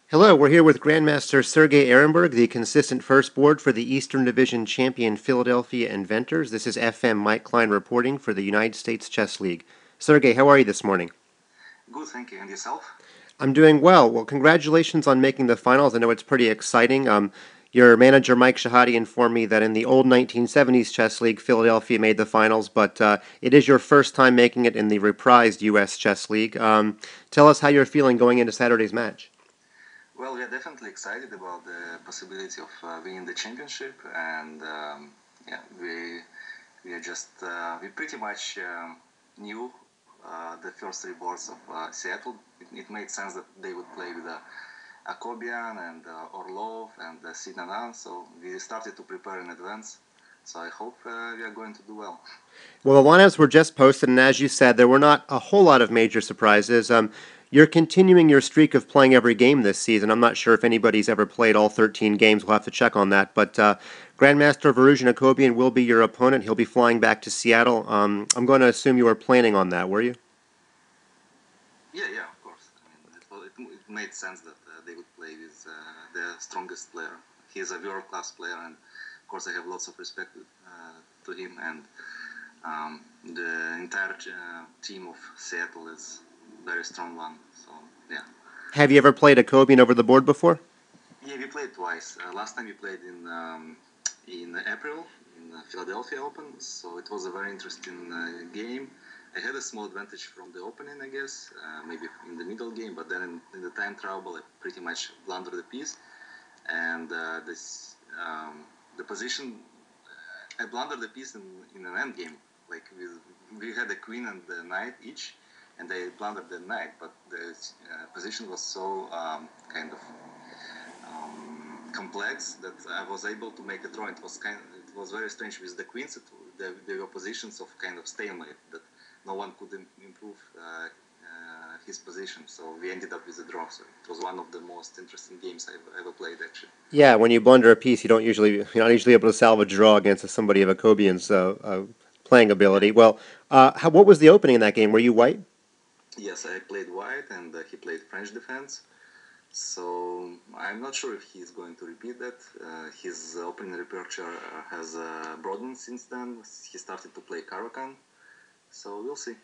Hello, we're here with Grandmaster Sergey Erenburg, the consistent first board for the Eastern Division champion Philadelphia Inventors. This is FM Mike Klein reporting for the United States Chess League. Sergey, how are you this morning? Good, thank you. And yourself? I'm doing well. Well, congratulations on making the finals. I know it's pretty exciting. Your manager, Mike Shahadi, informed me that in the old 1970s Chess League, Philadelphia made the finals, but it is your first time making it in the reprised U.S. Chess League. Tell us how you're feeling going into Saturday's match. Well, we are definitely excited about the possibility of winning the championship, and yeah, we are just we pretty much knew the first three boards of Seattle. It made sense that they would play with Akobian and Orlov and Sidnanan, so we started to prepare in advance. So I hope we are going to do well. Well, the lineups were just posted, and as you said, there were not a whole lot of major surprises. You're continuing your streak of playing every game this season. I'm not sure if anybody's ever played all 13 games. We'll have to check on that. But Grandmaster Varuzhin Akobian will be your opponent. He'll be flying back to Seattle. I'm going to assume you were planning on that, were you? Yeah, of course. I mean, it made sense that they would play with their strongest player. He is a world-class player, and of course, I have lots of respect to him. And the entire team of Seattle is a very strong one. So, yeah. Have you ever played Akobian over the board before? Yeah, we played twice. Last time we played in April in Philadelphia Open, so it was a very interesting game. I had a small advantage from the opening, I guess, maybe in the middle game, but then in the time trial, I pretty much blundered the piece, and the position, I blundered the piece in an end game. Like we had a queen and the knight each, and I blundered the knight, but the position was so kind of complex that I was able to make a draw. It was very strange with the queens. There were positions of kind of stalemate that no one could improve his position. So we ended up with a draw. So it was one of the most interesting games I've ever played, actually. Yeah, when you blunder a piece, you're not usually able to salvage a draw against somebody of Akobian's playing ability. Well, what was the opening in that game? Were you white? Yes, I played white, and he played French defense. So I'm not sure if he's going to repeat that. His opening repertoire has broadened since then. He started to play Caro-Kann. So we'll see.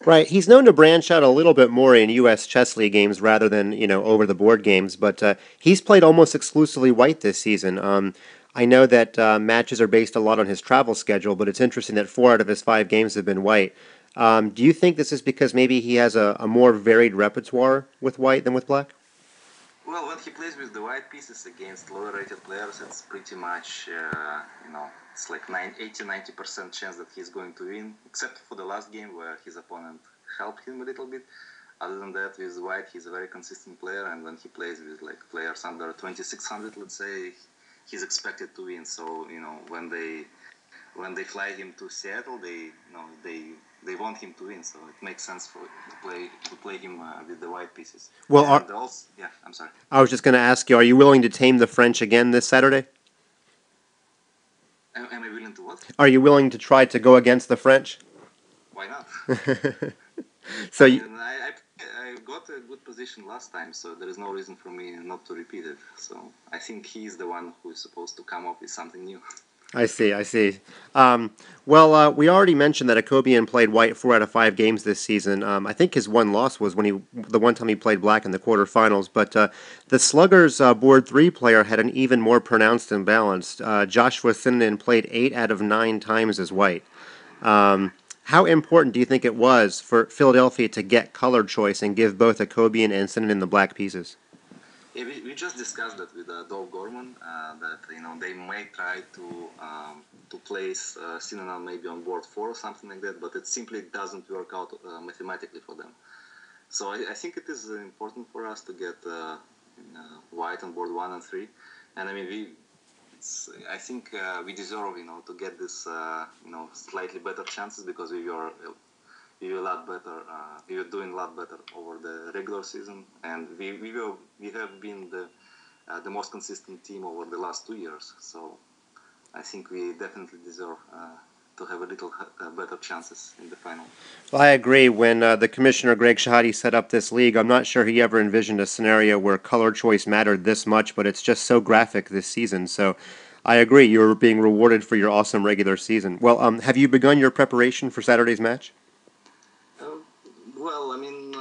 Right. He's known to branch out a little bit more in U.S. Chess League games rather than, over the board games, but he's played almost exclusively white this season. I know that matches are based a lot on his travel schedule, but it's interesting that 4 out of his 5 games have been white. Do you think this is because maybe he has a more varied repertoire with white than with black? Well, when he plays with the white pieces against lower-rated players, it's pretty much, it's like 80-90% chance that he's going to win, except for the last game where his opponent helped him a little bit. Other than that, with white, he's a very consistent player, and when he plays with like players under 2600, let's say, he's expected to win. So, when they fly him to Seattle, they want him to win. So it makes sense to play him with the white pieces. Well, And also, yeah, I'm sorry. I was just going to ask you, are you willing to tame the French again this Saturday? Am I willing to what? Are you willing to try to go against the French? Why not? So I you, mean, I got a good position last time, so there is no reason for me not to repeat it. So I think he's the one who is supposed to come up with something new. I see, I see. We already mentioned that Akobian played white 4 out of 5 games this season. I think his one loss was the one time he played black in the quarterfinals. But the Sluggers board 3 player had an even more pronounced imbalance. Joshua Sinanen played 8 out of 9 times as white. How important do you think it was for Philadelphia to get color choice and give both Akobian and Sinanen the black pieces? Yeah, we just discussed that with Dov Gorman, that they may try to place Synanon maybe on board 4 or something like that, but it simply doesn't work out mathematically for them. So I think it is important for us to get white on board 1 and 3, and I mean I think we deserve to get this slightly better chances because we were a lot better. We were doing a lot better over the regular season, and we have been the most consistent team over the last 2 years. So I think we definitely deserve to have a little better chances in the final. Well, I agree. When the commissioner, Greg Shahade, set up this league, I'm not sure he ever envisioned a scenario where color choice mattered this much, but it's just so graphic this season. So I agree. You're being rewarded for your awesome regular season. Well, have you begun your preparation for Saturday's match? Uh, well, I mean,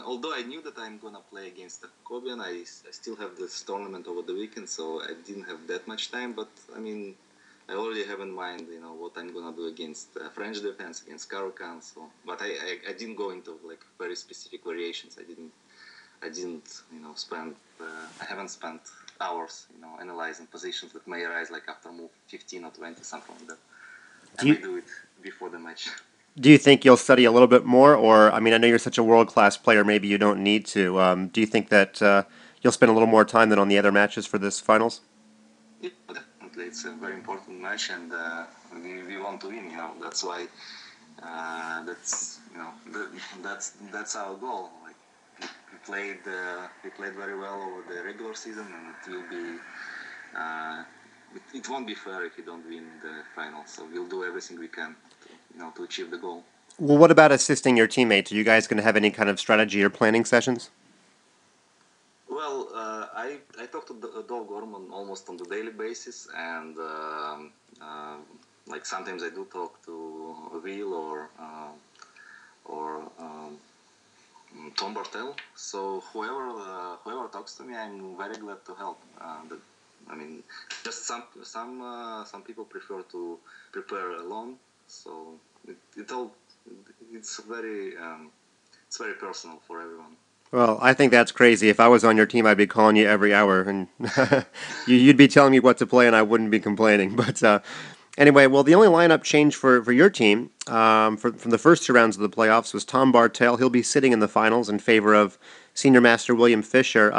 although I knew that I'm gonna play against the Kobian, I still have this tournament over the weekend, so I didn't have that much time. But I mean, I already have in mind, what I'm gonna do against French defense, against Caro-Kann. So, but I didn't go into like very specific variations. I didn't, spend. I haven't spent hours, analyzing positions that may arise like after move 15 or 20, something like that. I may do it before the match. Do you think you'll study a little bit more, or I mean, I know you're such a world class player, maybe you don't need to. Do you think that you'll spend a little more time than on the other matches for this finals? Yeah, definitely, it's a very important match, and we want to win. That's why. That's that's our goal. Like we played very well over the regular season, and it will be. It won't be fair if we don't win the final. So we'll do everything we can, to achieve the goal. Well, what about assisting your teammates? Are you guys going to have any kind of strategy or planning sessions? Well, I talk to Dov Gorman almost on the daily basis, and like sometimes I do talk to Will or Tom Bartel. So whoever talks to me, I'm very glad to help. I mean, just some people prefer to prepare alone. So it's very personal for everyone. Well, I think that's crazy. If I was on your team, I'd be calling you every hour, and you'd be telling me what to play, and I wouldn't be complaining. But anyway, well, the only lineup change for your team from the first two rounds of the playoffs was Tom Bartel. He'll be sitting in the finals in favor of Senior Master William Fischer.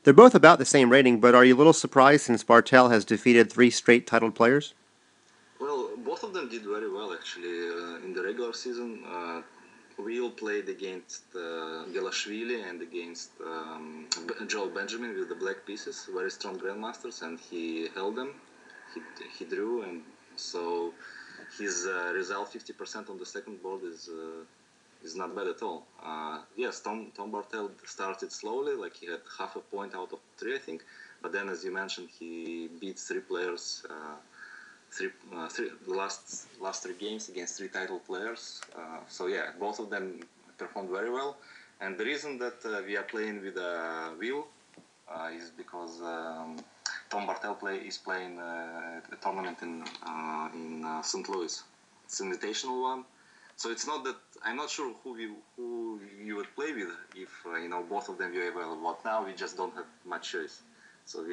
They're both about the same rating, but are you a little surprised since Bartel has defeated three straight titled players? Well, both of them did very well actually in the regular season. Will played against Gelashvili and against Joel Benjamin with the black pieces, very strong grandmasters, and he held them. He drew, and so his result 50% on the second board is not bad at all. Yes, Tom Bartel started slowly, like he had half a point out of three, I think. But then, as you mentioned, he beat three players. The last three games against three title players. So yeah, both of them performed very well. And the reason that we are playing with Will is because Tom Bartel is playing a tournament in St. Louis. It's an invitational one. So it's not that I'm not sure who you would play with if both of them were available. But now we just don't have much choice. So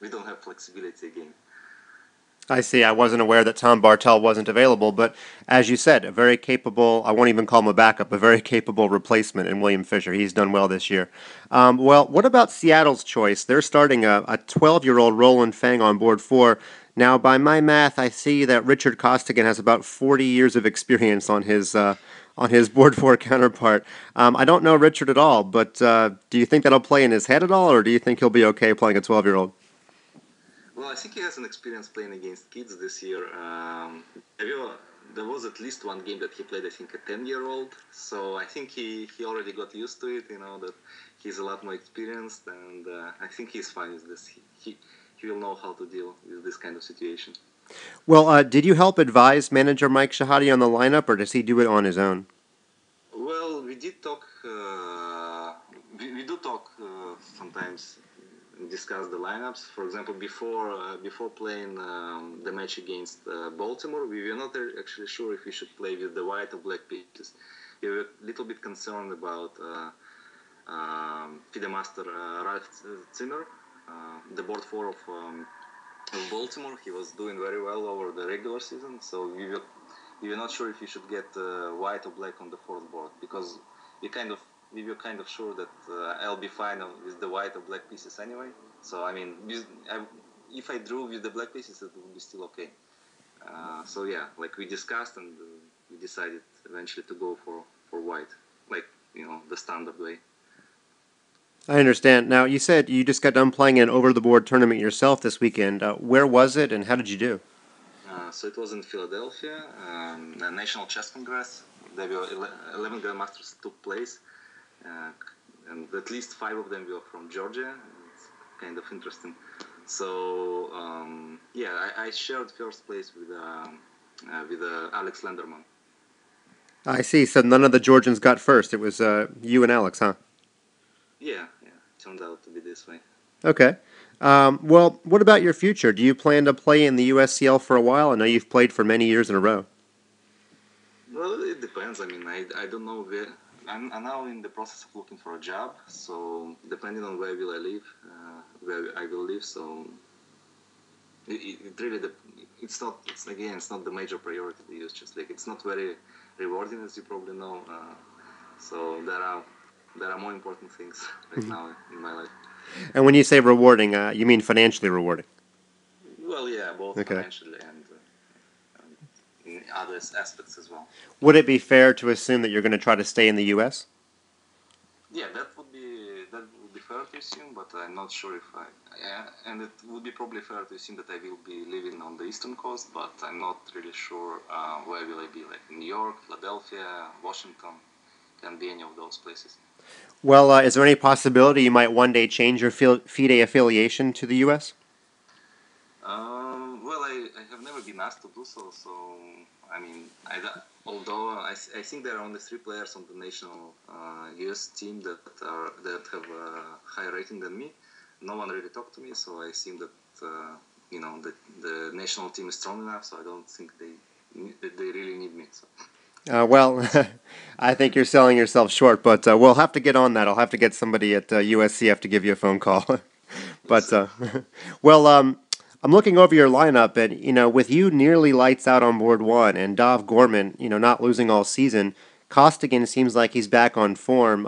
we don't have flexibility again. I see. I wasn't aware that Tom Bartel wasn't available, but as you said, a very capable, I won't even call him a backup, a very capable replacement in William Fischer. He's done well this year. Well, what about Seattle's choice? They're starting a 12-year-old Roland Fang on board four. Now, by my math, I see that Richard Costigan has about 40 years of experience on his board four counterpart. I don't know Richard at all, but do you think that'll play in his head at all, or do you think he'll be okay playing a 12-year-old? Well, I think he has an experience playing against kids this year. There was at least one game that he played, I think, a 10-year-old. So I think he already got used to it, that he's a lot more experienced, and I think he's fine with this. He will know how to deal with this kind of situation. Well, did you help advise manager Mike Shahade on the lineup, or does he do it on his own? Well, we did talk. We do talk sometimes. Discuss the lineups. For example, before playing the match against Baltimore, we were not actually sure if we should play with the white or black pieces. We were a little bit concerned about FIDE Master Ralph Zimmer, the board four of Baltimore. He was doing very well over the regular season, so we were not sure if we should get white or black on the fourth board because we were kind of sure that I'll be fine with the white or black pieces anyway. So, I mean, if I drew with the black pieces, it would be still okay. So, yeah, like we discussed and we decided eventually to go for white, like, the standard way. I understand. Now, you said you just got done playing an over-the-board tournament yourself this weekend. Where was it, and how did you do? So it was in Philadelphia, the National Chess Congress. There were 11 Grandmasters took place, and at least 5 of them were from Georgia. It's kind of interesting. So I shared first place with Alex Lenderman. I see. So none of the Georgians got first. It was you and Alex, huh? Yeah, turned out to be this way. Okay. Well, what about your future? Do you plan to play in the USCL for a while? I know you've played for many years in a row. Well, it depends. I mean, I don't know where. I'm now in the process of looking for a job. So depending on where will I live, where I will live. So it really it's not. It's not the major priority to use. Just like it's not very rewarding, as you probably know. So there are more important things right now in my life. And when you say rewarding, you mean financially rewarding? Well, yeah, both Okay. financially and in other aspects as well. Would it be fair to assume that you're going to try to stay in the U.S.? Yeah, that would be fair to assume, but I'm not sure if I. Yeah, and it would be probably fair to assume that I will be living on the eastern coast, but I'm not really sure where will I be, like New York, Philadelphia, Washington, can be any of those places. Well, is there any possibility you might one day change your FIDE affiliation to the U.S.? Well, I have never been asked to do so, so I mean, although I think there are only 3 players on the national US team that have a higher rating than me. No one really talked to me, so I assume that the national team is strong enough. So I don't think they really need me. So. Well, I think you're selling yourself short, but we'll have to get on that. I'll have to get somebody at USCF to give you a phone call. But well, I'm looking over your lineup, and with you nearly lights out on board one, and Dov Gorman, not losing all season, Costigan seems like he's back on form.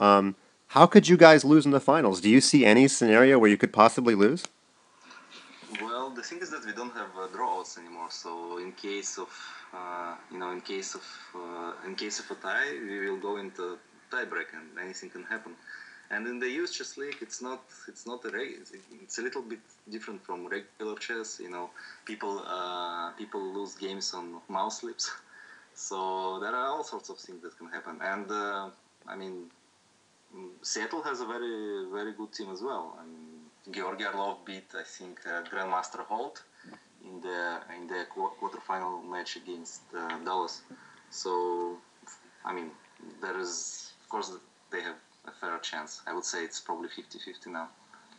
How could you guys lose in the finals? Do you see any scenario where you could possibly lose? Well, the thing is that we don't have drawouts anymore. So in case of in case of a tie, we will go into tiebreak, and anything can happen. And in the US Chess League, it's not a it's a little bit different from regular chess. People lose games on mouse slips, so there are all sorts of things that can happen. And I mean, Seattle has a very very good team as well. I mean, Georgi Arlov beat, I think, Grandmaster Holt in the quarterfinal match against Dallas. So, I mean, there is, of course, they have a fair chance. I would say it's probably 50-50 now.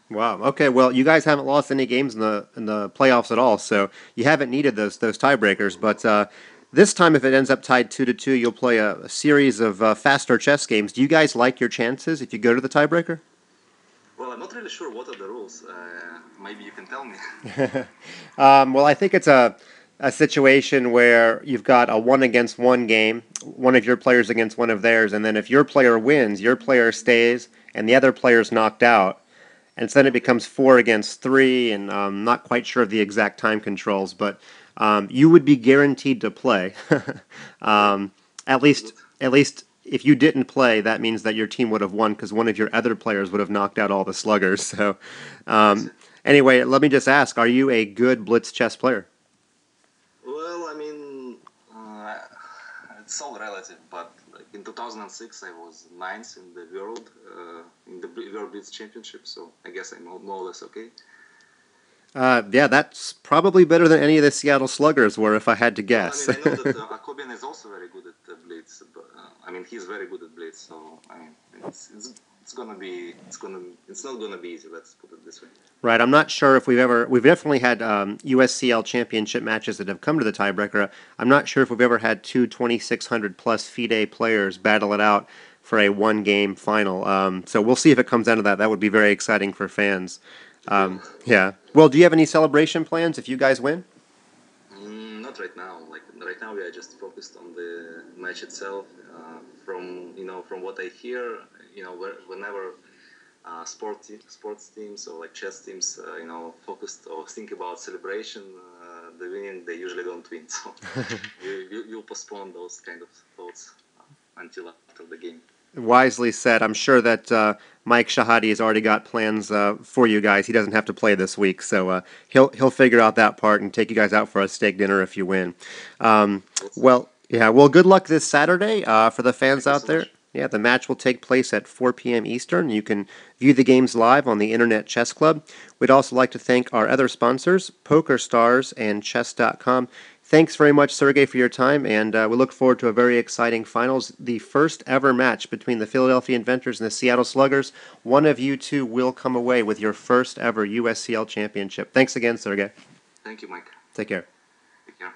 Wow. Okay. Well, you guys haven't lost any games in the playoffs at all, so you haven't needed those tiebreakers. But this time, if it ends up tied 2-2, you'll play a series of faster chess games. Do you guys like your chances if you go to the tiebreaker? Well, I'm not really sure what are the rules. Maybe you can tell me. Well, I think it's a situation where you've got a one against one game, one of your players against one of theirs, and then if your player wins, your player stays, and the other player's knocked out. And so then it becomes 4 against 3, and I'm not quite sure of the exact time controls, but you would be guaranteed to play. um, at least, if you didn't play, that means that your team would have won because one of your other players would have knocked out all the sluggers. So, anyway, let me just ask: are you a good blitz chess player? Well, I mean, it's all relative, but like in 2006, I was 9th in the world in the World Blitz Championship, so I guess I'm more or less okay. Yeah, that's probably better than any of the Seattle Sluggers were, if I had to Well, I guess. mean, I know that Akobian is also very good at blitz, but I mean, he's very good at blitz, so I mean, it's not gonna be easy. Let's put it this way. Right. I'm not sure if we've definitely had USCL championship matches that have come to the tiebreaker. I'm not sure if we've ever had two 2,600 plus FIDE players battle it out for a one game final. So we'll see if it comes down to that. That would be very exciting for fans. Well, Yeah. Well, do you have any celebration plans if you guys win? not right now. Like right now, we are just focused on the match itself. From what I hear, whenever sports teams or like chess teams, focused or think about celebration, the winning, they usually don't win. So you'll postpone those kind of thoughts until after the game. Wisely said. I'm sure that Mike Shahadi has already got plans for you guys. He doesn't have to play this week, so he'll figure out that part and take you guys out for a steak dinner if you win. Well, yeah. Well, good luck this Saturday for the fans Thank you out so there. much. Yeah, the match will take place at 4 p.m. Eastern. You can view the games live on the Internet Chess Club. We'd also like to thank our other sponsors, PokerStars and Chess.com. Thanks very much, Sergey, for your time, and we look forward to a very exciting finals. The first ever match between the Philadelphia Inventors and the Seattle Sluggers. One of you two will come away with your first ever USCL championship. Thanks again, Sergey. Thank you, Mike. Take care. Take care.